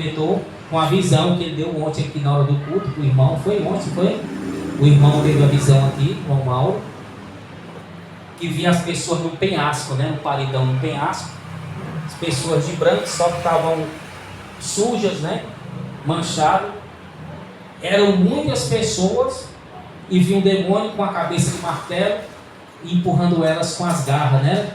complementou com a visão que ele deu ontem aqui na hora do culto. O irmão, foi ontem, foi? O irmão teve a visão aqui, o irmão Mauro, que via as pessoas no penhasco, né? No paredão, no penhasco. As pessoas de branco só que estavam sujas, né? Manchadas. Eram muitas pessoas e via um demônio com a cabeça de martelo empurrando elas com as garras, né?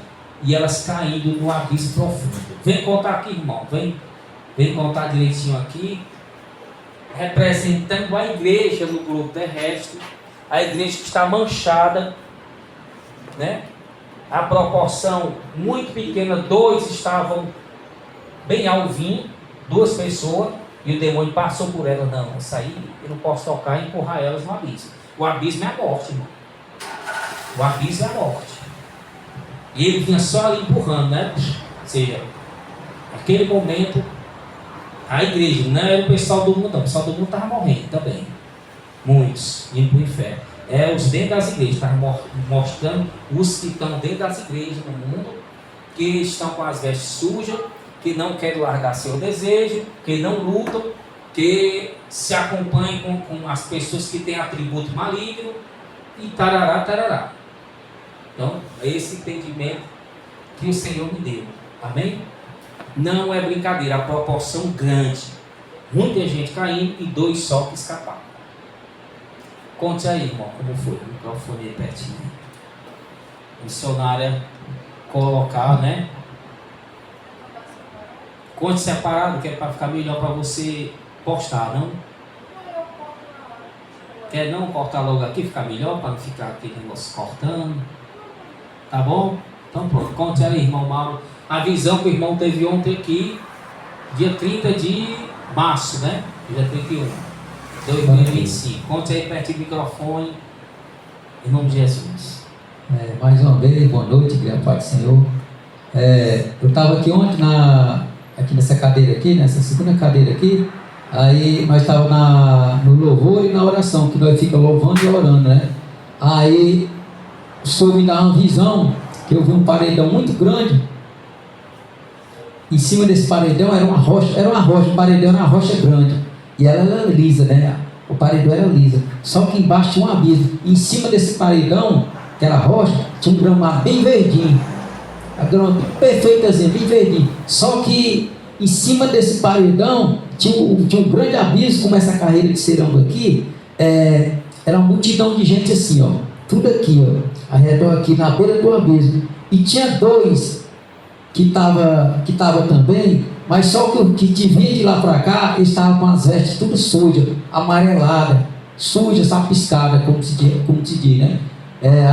E elas caindo no abismo profundo. Vem contar aqui, irmão. Vem contar direitinho aqui. Representando a igreja no globo terrestre. A igreja que está manchada, né? A proporção muito pequena. 2 estavam bem alvinho. 2 pessoas. E o demônio passou por ela. Não, isso aí eu não posso tocar e empurrar elas no abismo. O abismo é a morte, irmão. O abismo é a morte. E ele vinha só ali empurrando, né? Ou seja, naquele momento, a igreja, não era o pessoal do mundo, não. O pessoal do mundo estava morrendo também. Muitos indo para o inferno. É os dentro das igrejas, estavam mostrando os que estão dentro das igrejas no mundo, que estão com as vestes sujas, que não querem largar seu desejo, que não lutam, que se acompanham com as pessoas que têm atributo maligno, e tarará, tarará. Então, é esse entendimento que o Senhor me deu. Amém? Não é brincadeira, a proporção grande. Muita gente caindo e 2 só que escaparam. Conte aí, irmão, como foi. O microfone aí pertinho. Missionária colocar, né? Conte separado, que é para ficar melhor para você postar, não? Quer não cortar logo aqui, ficar melhor, para não ficar aquele negócio cortando? Tá bom? Então pronto, conte aí, irmão Mauro. A visão que o irmão teve ontem aqui, dia 30 de março, né? Dia 31, 2025. Conte aí perto do microfone, em nome de Jesus. Mais uma vez, boa noite, grande Pai do Senhor. Eu estava aqui ontem, aqui nessa cadeira aqui, nessa segunda cadeira aqui. Aí nós estávamos no louvor e na oração, que nós ficamos louvando e orando, né? Aí o Senhor me dá uma visão, que eu vi um paredão muito grande. Em cima desse paredão era uma rocha, o paredão era uma rocha grande. E ela era lisa, né? O paredão era lisa. Só que embaixo tinha um abismo. Em cima desse paredão, que era rocha, tinha um gramado bem verdinho. A grama perfeitazinha, bem verdinho. Só que em cima desse paredão tinha um grande abismo, como essa carreira de cerâmica aqui. Era uma multidão de gente assim, ó. Tudo aqui, ó. Ao redor aqui, na beira do abismo. E tinha 2 que tava também, mas só que vinha de lá para cá, eles estavam com as vestes tudo sujas, amareladas, sujas, sapiscadas, como se diz, né?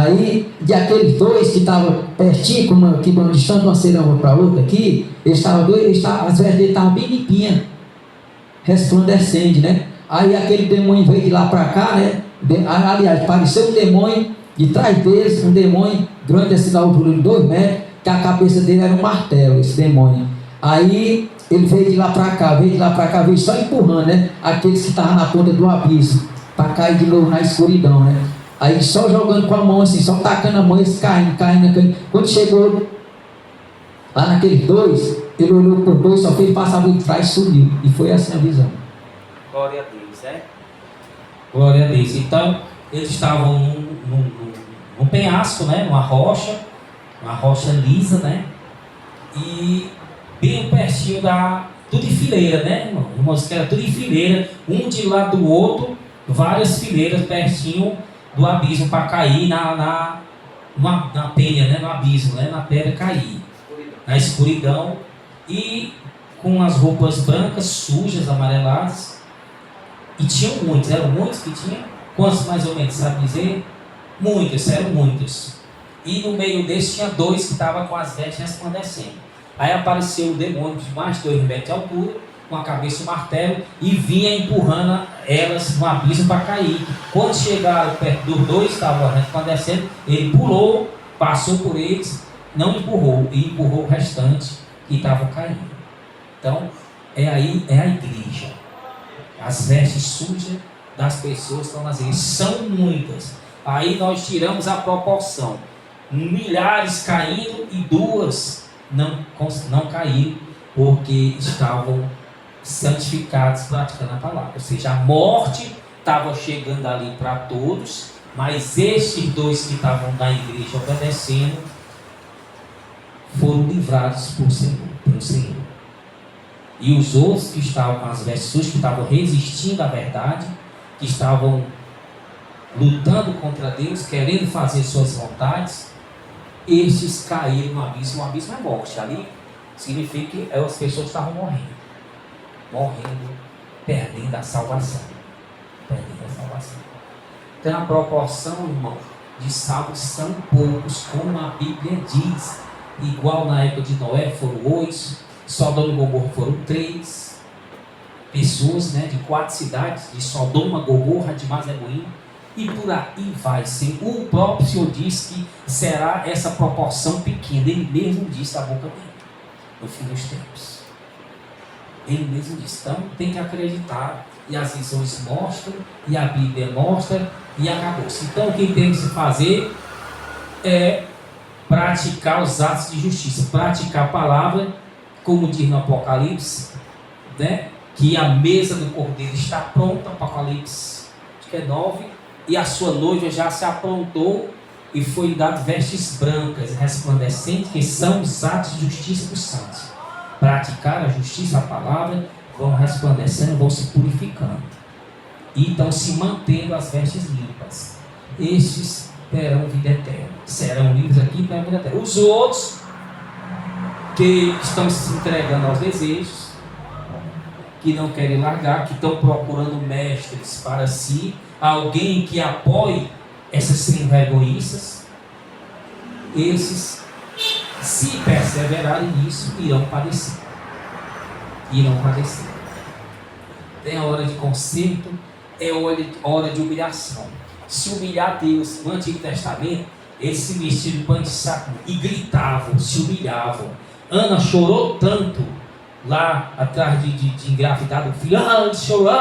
Aí, de aqueles 2 que estavam pertinho, como distante uma cerâmica para outra aqui, as vestes dele estavam bem limpinhas, resplandecentes, né? Aí aquele demônio veio de lá para cá, né? Aliás, pareceu um demônio, de trás deles, um demônio grande assim da altura de 2 metros, que a cabeça dele era um martelo, esse demônio. Aí ele veio de lá para cá, veio só empurrando, né? Aqueles que estavam na ponta do abismo, para cair de novo na escuridão, né? Aí só jogando com a mão assim, só tacando a mão, eles caindo. Quando chegou lá naqueles 2, ele olhou por 2, só fez passar por trás e sumiu. E foi assim a visão. Glória a Deus, né? Glória a Deus. Então, eles estavam num penhasco, né? Uma rocha lisa, né? E bem pertinho tudo em fileira, né, irmão? Irmãos, que era tudo em fileira, um de lado do outro, várias fileiras pertinho do abismo para cair na penha, né? No abismo, né? Na pedra cair, na escuridão, e com as roupas brancas, sujas, amareladas. E tinham muitos, eram muitos que tinham. Quantos mais ou menos, sabe dizer? Muitos, eram muitos. E no meio desses tinha 2 que estavam com as vestes resplandecendo. Aí apareceu o demônio de mais de 2 metros de altura, com a cabeça e martelo, e vinha empurrando elas no abismo para cair. Quando chegaram perto dos 2 que estavam resplandecendo, ele pulou, passou por eles, não empurrou, e empurrou o restante que estavam caindo. Então, é a igreja. As vestes sujas das pessoas estão nas igrejas. São muitas. Aí nós tiramos a proporção. Milhares caindo e 2 não caíram, porque estavam santificados praticando a palavra. Ou seja, a morte estava chegando ali para todos, mas estes dois que estavam na igreja obedecendo foram livrados pelo Senhor. E os outros que estavam, as pessoas que estavam resistindo à verdade, que estavam lutando contra Deus, querendo fazer suas vontades, estes caíram no abismo. O abismo é morte. Ali significa que as pessoas estavam morrendo, perdendo a salvação. Então a proporção, irmão, de salvos são poucos, como a Bíblia diz. Igual na época de Noé foram 8, Sodoma e Gomorra foram 3 pessoas, né, de 4 cidades, de Sodoma, Gomorra, de Mazebuim, e por aí vai ser. O próprio Senhor diz que será essa proporção pequena. Ele mesmo disse da boca dele, no fim dos tempos. Ele mesmo disse. Então tem que acreditar, e as visões mostram, e a Bíblia mostra, e acabou-se. Então o que tem que se fazer é praticar os atos de justiça, praticar a palavra, como diz no Apocalipse, né? Que a mesa do Cordeiro está pronta, Apocalipse, acho que é 9, e a sua noiva já se aprontou, e foi dado vestes brancas, resplandecentes, que são os atos de justiça dos santos. Praticar a justiça, a palavra, vão resplandecendo, vão se purificando, e estão se mantendo as vestes limpas. Estes terão vida eterna, serão livres aqui para a vida eterna. Os outros que estão se entregando aos desejos, que não querem largar, que estão procurando mestres para si, alguém que apoie essas sem-vergonhiças, esses, se perseverarem nisso, irão padecer. Tem a hora de conserto, é hora de humilhação. Se humilhar a Deus, no Antigo Testamento, eles se vestiam de pano de saco e gritavam, se humilhavam. Ana chorou tanto lá atrás de engravidar do filho. Ela chorou,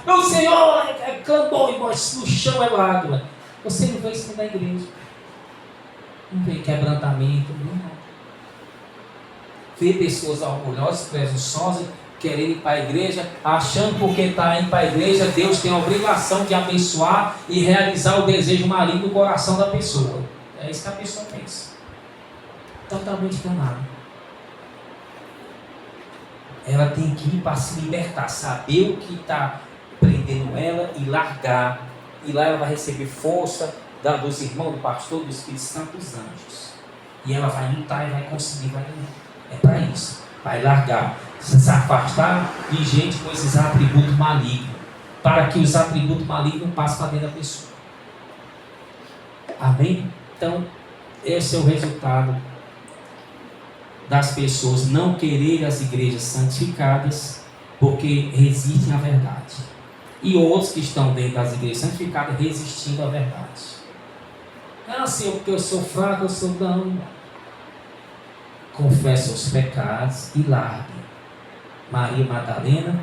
meu Senhor, clamou, mas no chão é lágrima. Você não vê isso na igreja, não vê quebrantamento, não. Vê pessoas orgulhosas, presunçosas, querendo ir para a igreja, achando que porque está indo para a igreja, Deus tem a obrigação de abençoar e realizar o desejo maligno no coração da pessoa. É isso que a pessoa pensa. Totalmente enganada. Ela tem que ir para se libertar, saber o que está prendendo ela e largar. E lá ela vai receber força dos irmãos, do pastor, do Espírito Santo, dos anjos. E ela vai lutar e vai conseguir, vai ganhar. É para isso. Vai largar, se afastar de gente com esses atributos malignos, para que os atributos malignos passem para dentro da pessoa. Amém? Então, esse é o resultado das pessoas não quererem as igrejas santificadas, porque resistem à verdade. E outros que estão dentro das igrejas santificadas resistindo à verdade. Ah, Senhor, porque eu sou fraco, eu sou não. Confessa os pecados e largue. Maria Madalena,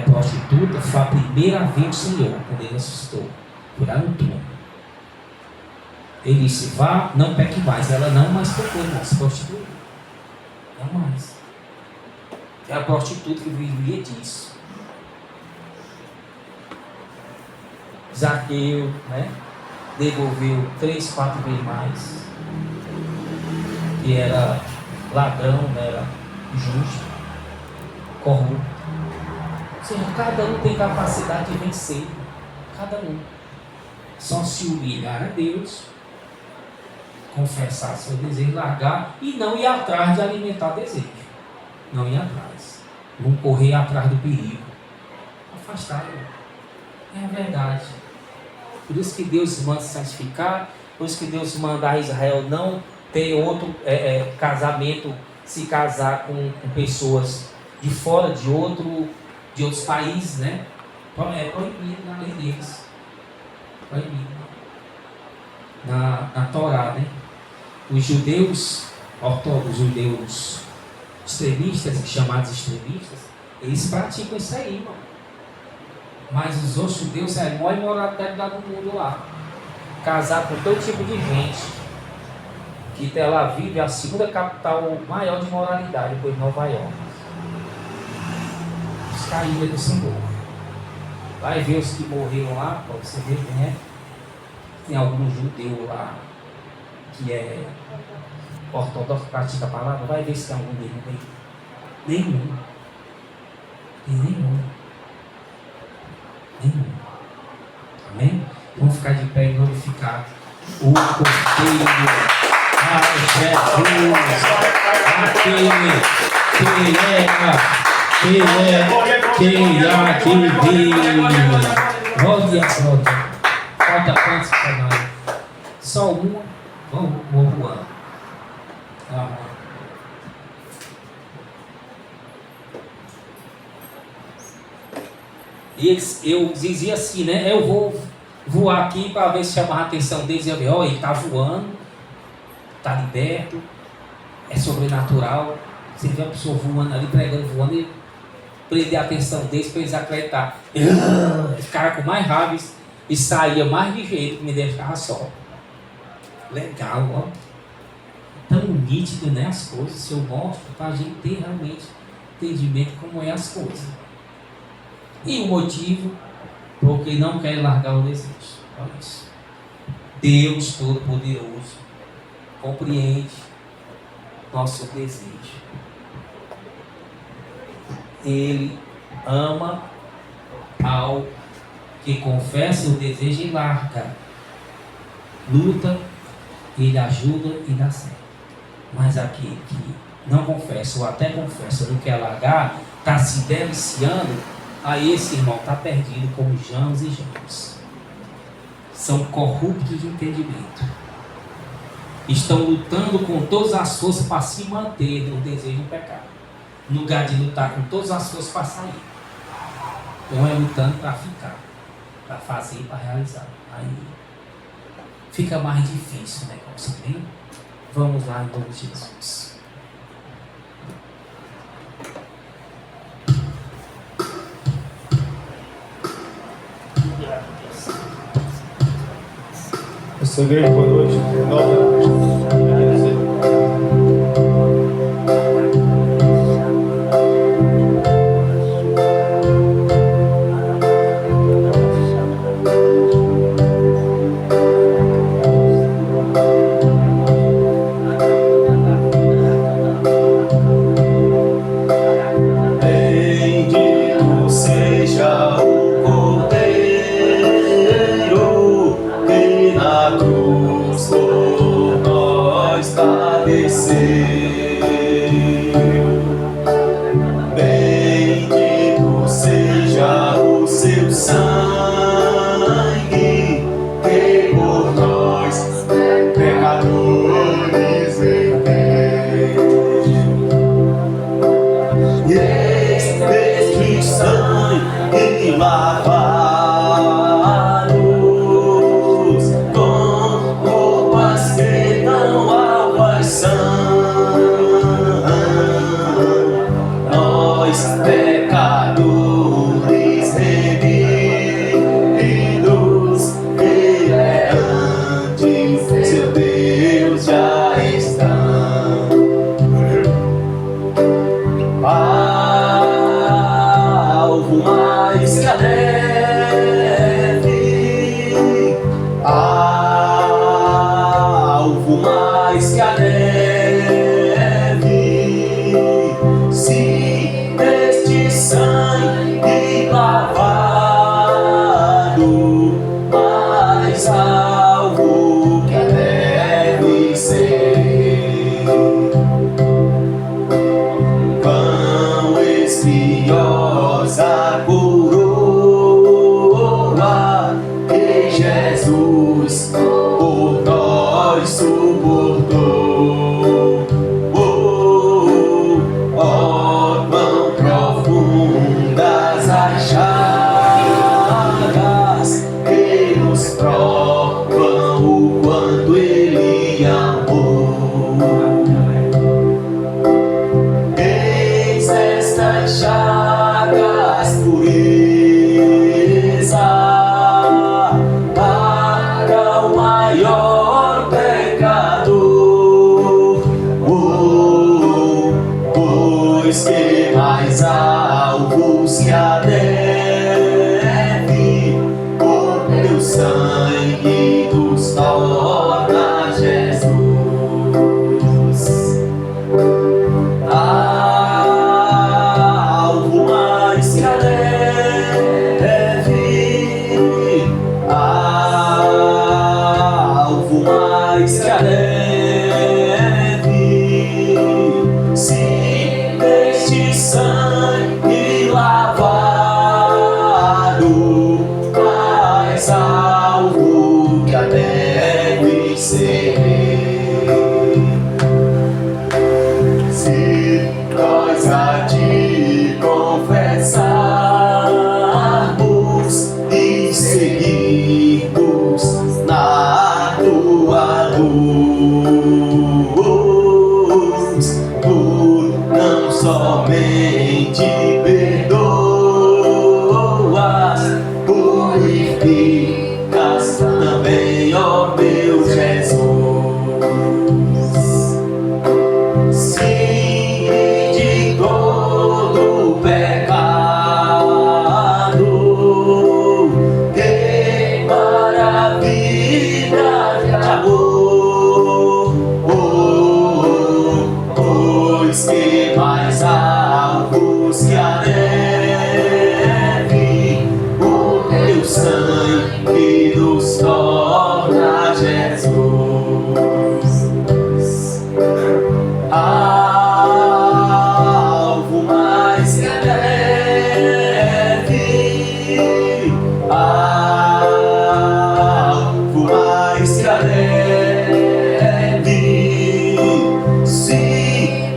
prostituta, foi a primeira a ver o Senhor quando ele assustou. Foi lá no túmulo. Ele disse, vá, não peque mais. Ela não mais pecou, não se prostituiu. Não mais. É a prostituta que vivia disso. Zaqueu, devolveu 3, 4 vezes mais. Que era ladrão, era justo, corrupto. Ou seja, cada um tem capacidade de vencer. Cada um. Só se humilhar a Deus, confessar seu desejo, largar e não ir atrás de alimentar desejo. Não ir atrás. Não correr atrás do perigo. Afastar. É a verdade. Por isso que Deus manda santificar, por isso que Deus manda a Israel não ter outro casamento, se casar com pessoas de fora de outros países, né? É proibido na lei deles. Proibido. Na Torá, né? Os judeus extremistas, chamados extremistas, eles praticam isso aí, irmão. Mas os outros judeus é a maior imoralidade do mundo lá. Casar com todo tipo de gente. Que Tel Aviv é a segunda capital maior de moralidade depois de Nova York. buscar a ira do Senhor. Vai ver os que morreram lá, para você ver quem é. Tem algum judeu lá que é ortodoxo, pratica a palavra, vai ver se tem algum deles aí. Nenhum. Tem nenhum. Nenhum. Amém? Vamos ficar de pé e glorificar o Cordeiro. Jesus, aquele que glória. Falta quantos para nós? Só uma. Vamos voando. E eu dizia assim, né? Eu vou voar aqui para ver se chamar a atenção deles. Eu ó, ele está voando, está liberto, é sobrenatural. Você vê a pessoa voando ali, pregando, voando, e prender a atenção deles para eles acreditar. Eles ficaram com mais raiva e saía mais de jeito que me deixava só. Legal, ó. Tão nítido, né? As coisas. Se eu mostro para a gente ter realmente entendimento como é as coisas. E o motivo, porque não quer largar o desejo. Olha isso. Deus Todo-Poderoso compreende nosso desejo. Ele ama ao que confessa o desejo e larga. Luta, ele ajuda e dá certo. Mas aquele que não confessa, ou até confessa, não quer largar, está se deliciando, aí esse irmão está perdido como Janos e Janos. São corruptos de entendimento. Estão lutando com todas as forças para se manter no desejo do pecado. No lugar de lutar com todas as forças para sair. Então é lutando para ficar, para fazer, para realizar. Aí fica mais difícil o negócio, bem? Vamos lá em nome de Jesus. Essa igreja, boa noite. Bendito seja o Cordeiro que na cruz por nós padeceu. Bendito seja o seu sangue que por nós pecadores verteu. E este sangue lava-nos com roupas que não alvas são. Nós pecadores remidos, Ele é antes, seu Deus já está. Alvo mais que a neve que nos torna Jesus. Alvo mais que a neve, alvo mais que a neve, se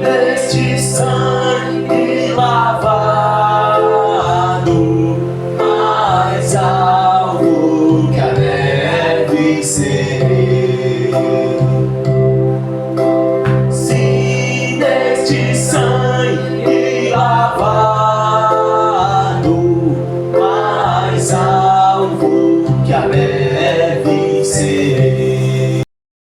neste sangue lavado, mais alvo que a neve serei. Se neste sangue